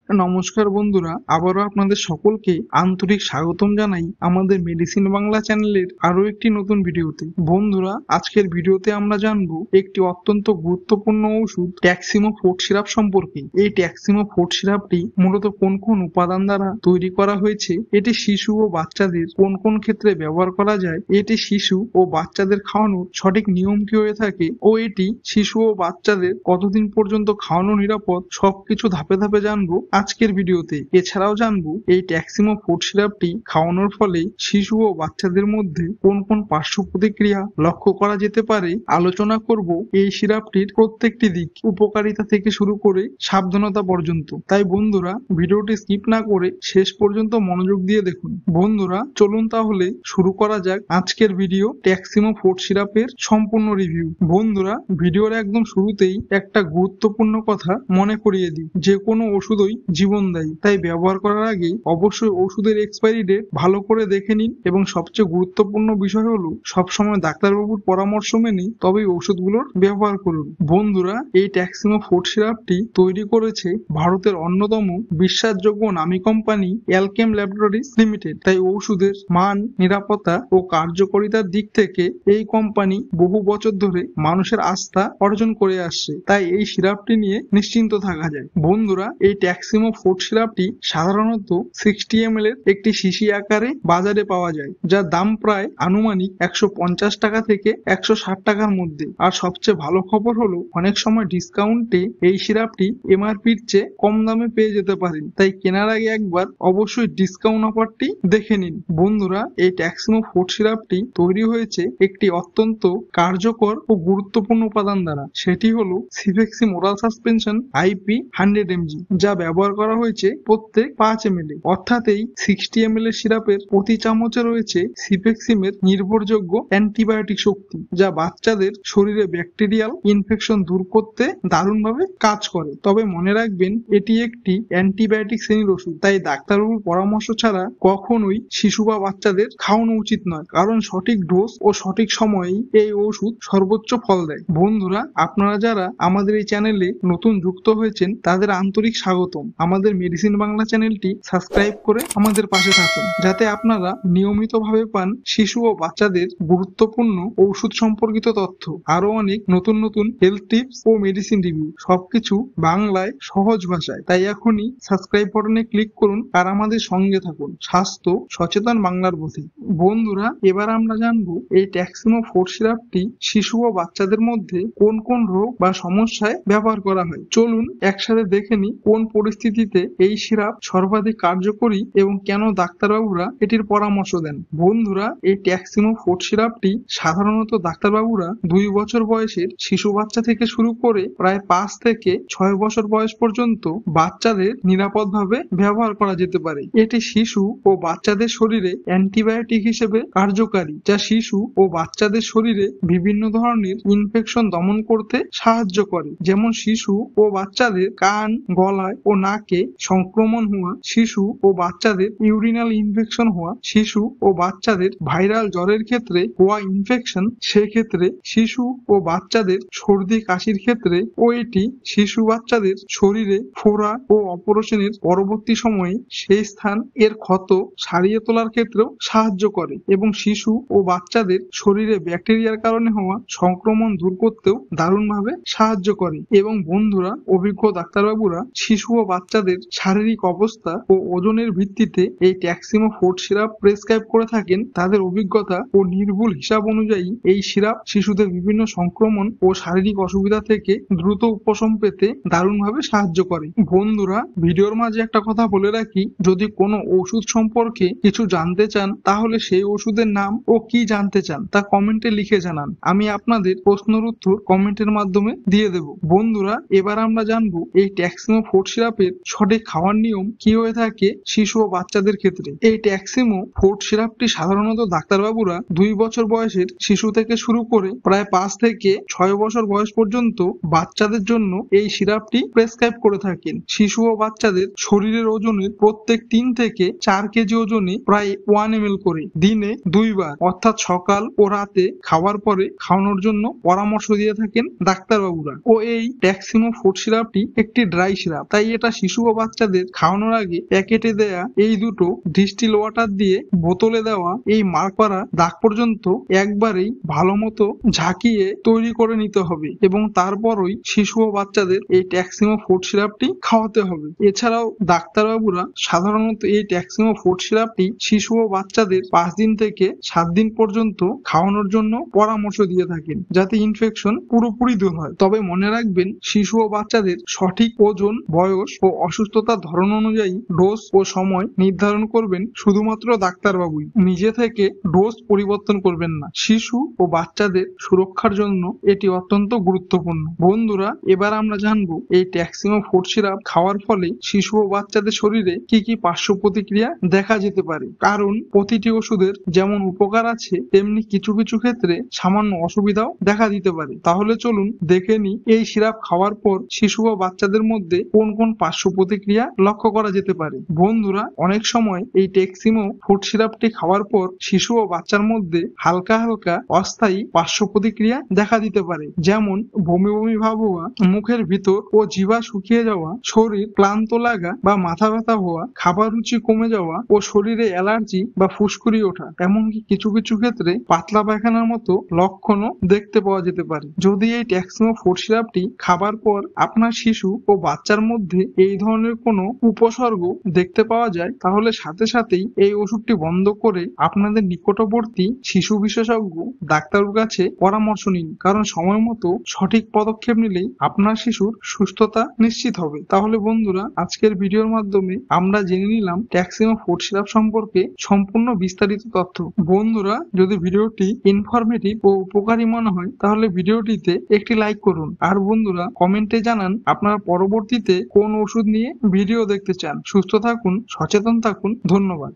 নমস্কার বন্ধুরা, আবারও আপনাদের সকলকে আন্তরিক স্বাগতম জানাই আমাদের মেডিসিন বাংলা চ্যানেলের আরো একটি নতুন ভিডিওতে। বন্ধুরা, আজকের ভিডিওতে আমরা জানবো একটি অত্যন্ত গুরুত্বপূর্ণ ওষুধ ট্যাক্সিমো ফোর্ট সিরাপ সম্পর্কে। এই ট্যাক্সিমো ফোর্ট সিরাপটি মূলত কোন কোন উপাদান দ্বারা তৈরি করা হয়েছে, এটি শিশু ও বাচ্চাদের কোন কোন ক্ষেত্রে ব্যবহার করা যায়, এটি শিশু ও বাচ্চাদের খাওয়ানোর সঠিক নিয়ম কি হয়ে থাকে ও এটি শিশু ও বাচ্চাদের কতদিন পর্যন্ত খাওয়ানো নিরাপদ, সবকিছু ধাপে ধাপে জানবো আজকের ভিডিওতে। এছাড়াও জানবো এই ট্যাক্সিমো ফোর্ট সিরাপটি খাওয়ানোর ফলে শিশু ও বাচ্চাদের মধ্যে কোন কোন পার্শ্ব প্রতিক্রিয়া লক্ষ্য করা যেতে পারে। আলোচনা করব এই সিরাপটির প্রত্যেকটি দিক, উপকারিতা থেকে শুরু করে সাবধানতা পর্যন্ত। তাই বন্ধুরা, ভিডিওটি স্কিপ না করে শেষ পর্যন্ত মনোযোগ দিয়ে দেখুন। বন্ধুরা, চলুন তাহলে শুরু করা যাক আজকের ভিডিও ট্যাক্সিমো ফোর্ট সিরাপের সম্পূর্ণ রিভিউ। বন্ধুরা, ভিডিওর একদম শুরুতেই একটা গুরুত্বপূর্ণ কথা মনে করিয়ে দিই, যে কোনো ওষুধই জীবন দেয়, তাই ব্যবহার করার আগে অবশ্যই ওষুধের এক্সপায়ারি ডেট ভালো করে দেখে নিন এবং সবচেয়ে গুরুত্বপূর্ণ বিষয় হলো সবসময় ডাক্তারবাবুর পরামর্শ মেনে তবেই ওষুধগুলোর ব্যবহার করুন। বন্ধুরা, এই ট্যাক্সিমো ফোর্ট সিরাপটি তৈরি করেছে ভারতের অন্যতম বিশ্বাসযোগ্য নামী কোম্পানি অ্যালকেম ল্যাবরেটরিজ লিমিটেড। তাই ওষুধের মান, নিরাপত্তা ও কার্যকারিতার দিক থেকে এই কোম্পানি বহু বছর ধরে মানুষের আস্থা অর্জন করে আসছে, তাই এই সিরাপটি নিয়ে নিশ্চিন্ত থাকা যায়। বন্ধুরা, এই ট্যাক্সিমো ফোর্ট সিরাপটি সাধারণত 60 ml এর একটি শিশি আকারে বাজারে পাওয়া যায়, যার দাম প্রায় আনুমানিক 150 টাকা থেকে 160 টাকার মধ্যে। আর সবচেয়ে ভালো খবর হলো অনেক সময় ডিসকাউন্টে এই সিরাপটি এমআরপির চেয়ে কম দামে পেয়ে যেতে পারেন, তাই কেনার আগে একবার অবশ্যই ডিসকাউন্ট অফারটি দেখে নিন। বন্ধুরা, এই ট্যাক্সিমো ফোর্ট সিরাপটি তৈরি হয়েছে একটি অত্যন্ত কার্যকর ও গুরুত্বপূর্ণ উপাদান দ্বারা, সেটি হলো সিফেক্সিম ওরাল সাসপেনশন IP 100 mg, যা ব্যবহার করা হয়েছে প্রত্যেক 5 ml। অর্থাৎ এই 60 ml এর সিরাপের প্রতি চামচে রয়েছে সিফেক্সিমের নির্ভরযোগ্য অ্যান্টিবায়োটিক শক্তি, যা বাচ্চাদের শরীরে ব্যাকটেরিয়াল ইনফেকশন দূর করতে দারুণভাবে কাজ করে। তবে মনে রাখবেন, এটি একটি অ্যান্টিবায়োটিক শ্রেণীর ওষুধ, তাই ডাক্তারবাবুর পরামর্শ ছাড়া কখনোই শিশু বা বাচ্চাদের খাওয়ানো উচিত নয়, কারণ সঠিক ডোজ ও সঠিক সময়েই এই ওষুধ সর্বোচ্চ ফল দেয়। বন্ধুরা, আপনারা যারা আমাদের এই চ্যানেলে নতুন যুক্ত হয়েছেন তাদের আন্তরিক স্বাগতম। আমাদের মেডিসিন বাংলা চ্যানেলটি সাবস্ক্রাইব করে আমাদের পাশে থাকুন, যাতে আপনারা নিয়মিতভাবে পান শিশু ও বাচ্চাদের গুরুত্বপূর্ণ ঔষধ সম্পর্কিত তথ্য, আরো অনেক নতুন নতুন হেলথ টিপস ও মেডিসিন রিভিউ, সবকিছু বাংলায় সহজ ভাষায়। তাই এখনই সাবস্ক্রাইব বাটনে ক্লিক করুন আর আমাদের সঙ্গে থাকুন স্বাস্থ্য সচেতন বাংলার পথে। বন্ধুরা, এবার আমরা জানবো এই ট্যাক্সিমো ফোর্ট সিরাপটি শিশু ও বাচ্চাদের মধ্যে কোন কোন রোগ বা সমস্যায় ব্যবহার করা হয়। চলুন একসাথে দেখে নিই কোন পরিস্থিতিতে এই সিরাপ সর্বাধিক কার্যকরী এবং কেন ডাক্তারবাবুরা এটির পরামর্শ দেন। বন্ধুরা, এই ট্যাক্সিমো ফোর্ট সিরাপটি সাধারণত ডাক্তারবাবুরা 2 বছর বয়সের শিশু বাচ্চা থেকে শুরু করে প্রায় 5 থেকে 6 বছর বয়স পর্যন্ত বাচ্চাদের নিরাপদভাবে ব্যবহার করা যেতে পারে। এটি শিশু ও বাচ্চাদের শরীরে অ্যান্টিবায়োটিক হিসেবে কার্যকারী, যা শিশু ও বাচ্চাদের শরীরে বিভিন্ন ধরনের ইনফেকশন দমন করতে সাহায্য করে, যেমন শিশু ও বাচ্চাদের কান, গলায় ও নাকে সংক্রমণ হওয়া, শিশু ও বাচ্চাদের ইউরিনাল ইনফেকশন হওয়া, শিশু ও বাচ্চাদের ভাইরাল জ্বরের ক্ষেত্রে হওয়া ইনফেকশন, সেক্ষেত্রে শিশু ও বাচ্চাদের সর্দি কাশির ক্ষেত্রে, ও এটি শিশু বাচ্চাদের শরীরে ফোড়া ও অপারেশনের পরবর্তী সময়ে সেই স্থান এর ক্ষত সারিয়ে তোলার ক্ষেত্রেও সাহায্য করে, এবং শিশু ও বাচ্চাদের শরীরে ব্যাকটেরিয়ার কারণে হওয়া সংক্রমণ দূর করতেও দারুণভাবে সাহায্য করে। এবং বন্ধুরা, অভিজ্ঞ ডাক্তারবাবুরা শিশু ও বাচ্চাদের শারীরিক অবস্থা ও ওজনের ভিত্তিতে এই ট্যাক্সিমো ফোর্ট সিরাপ প্রেসক্রাইব করে থাকেন। তাদের অভিজ্ঞতা ও নির্ভুল হিসাব অনুযায়ী এই সিরাপ শিশুদের বিভিন্ন সংক্রমণ ও শারীরিক অসুবিধা থেকে দ্রুত উপশম পেতে দারুণভাবে সাহায্য করে। বন্ধুরা, ভিডিওর মাঝে একটা কথা বলে রাখি, যদি কোনো ওষুধ সম্পর্কে কিছু জানতে চান তাহলে সেই ওষুধের নাম ও কি জানতে চান তা কমেন্টে লিখে জানান, আমি আপনাদের প্রশ্নের উত্তর কমেন্টের মাধ্যমে দিয়ে দেব। বন্ধুরা, এবার আমরা জানবো এই ট্যাক্সিমো ফোর্ট সিরাপের সঠিক খাওয়ার নিয়ম কি হয়ে থাকে শিশু ও বাচ্চাদের ক্ষেত্রে। এই ট্যাক্সিমো ফোর্ট সিরাপটি সাধারণত ডাক্তারবাবুরা 2 বছর বয়সের শিশু থেকে শুরু করে প্রায় 5 থেকে 6 বছর বয়স পর্যন্ত বাচ্চাদের জন্য এই সিরাপটি প্রেসক্রাইব করে থাকেন। শিশু ও বাচ্চাদের শরীরের ওজনের প্রত্যেক 3 থেকে 4 কেজি ওজনে প্রায় 1 ml করে দিনে 2 বার, অর্থাৎ সকাল ও রাতে খাওয়ার পরে খাওয়ানোর জন্য পরামর্শ দিয়ে থাকেন ডাক্তারবাবুরা। ও এই ট্যাক্সিমো ফোর্ট সিরাপটি একটি ড্রাই সিরাপ, তাই এটা শিশু ও বাচ্চাদের খাওয়ানোর আগে প্যাকেটে দেয়া এই দুটো ডিস্টিল ওয়াটার দিয়ে বোতলে দেওয়া এই মার্ক করা দাগ পর্যন্ত একবারেই ভালো মতো ঝাঁকিয়ে তৈরি করে নিতে হবে এবং তারপরই শিশু ও বাচ্চাদের এই ট্যাক্সিমো ফুড সিরাপটি খাওয়াতে হবে। এছাড়াও ডাক্তারবাবুরা সাধারণত এই ট্যাক্সিমো ফুড সিরাপটি শিশু ও বাচ্চাদের 5 দিন থেকে 7 দিন পর্যন্ত খাওয়ানোর জন্য পরামর্শ দিয়ে থাকেন, যাতে ইনফেকশন পুরোপুরি দূর হয়। তবে মনে রাখবেন, শিশু ও বাচ্চাদের সঠিক ওজন, বয়স ও অসুস্থতার ধরন অনুযায়ী ডোজ ও সময় নির্ধারণ করবেন শুধুমাত্র ডাক্তারবাবুই। নিজে থেকে ডোজ পরিবর্তন করবেন না। শিশু ও বাচ্চাদের সুরক্ষার জন্য এটি অত্যন্ত গুরুত্বপূর্ণ। বন্ধুরা, এবার আমরা জানবো এই ট্যাক্সিমো ফুড সিরাপ খাওয়ার ফলে শিশু ও বাচ্চাদের শরীরে কি কি পার্শ্ব প্রতিক্রিয়া দেখা যেতে পারে। কারণ প্রতিটি ওষুধের যেমন উপকার আছে, তেমনি কিছু কিছু ক্ষেত্রে সামান্য অসুবিধাও দেখা দিতে পারে। তাহলে চলুন দেখে নিই এই সিরাপ খাওয়ার পর শিশু ও বাচ্চাদের মধ্যে কোন কোন পার্শ্ব প্রতিক্রিয়া লক্ষ্য করা যেতে পারে। বন্ধুরা, অনেক সময় এই ট্যাক্সিমো ফুড সিরাপটি খাওয়ার পর শিশু ও বাচ্চার মধ্যে হালকা হালকা অস্থায়ী পার্শ্ব প্রতিক্রিয়া দেখা দিতে পারে, যেমন বমি বমি ভাব হওয়া, মুখের ভিতর ও জিহ্বা শুকিয়ে যাওয়া, শরীর ক্লান্ত লাগা বা মাথা ব্যথা হওয়া, খাবার রুচি কমে যাওয়া ও শরীরে অ্যালার্জি বা ফুসকুড়ি ওঠা। এমনকি কিছু কিছু ক্ষেত্রে পাতলা পায়খানার মতো লক্ষণও দেখতে পাওয়া যেতে পারে। যদি এই ট্যাক্সিমো ফুড সিরাপটি খাবার পর আপনার শিশু ও বাচ্চার মধ্যে এই ধরনের কোনো উপসর্গ দেখতে পাওয়া যায়, তাহলে সাথে সাথেই এই ওষুধটি বন্ধ করে আপনাদের নিকটবর্তী শিশু বিশেষজ্ঞ ডাক্তারের কাছে পরামর্শ নিন। কারণ সময় মতো সঠিক পদক্ষেপ নিলেই আপনার শিশুর সুস্থতা নিশ্চিত হবে। তাহলে বন্ধুরা, আজকের ভিডিওর মাধ্যমে আমরা জেনে নিলাম ট্যাক্সিমো ফুড সিরাপ সম্পর্কে সম্পূর্ণ বিস্তারিত তথ্য। বন্ধুরা, যদি ভিডিওটি ইনফরমেটিভ ও উপকারী মনে হয় তাহলে ভিডিওটিতে একটি লাইক করুন। আর বন্ধুরা, কমেন্টে জানান আপনারা পরবর্তীতে কোন ওষুধ নিয়ে ভিডিও দেখতে চান। সুস্থ থাকুন, সচেতন থাকুন। ধন্যবাদ।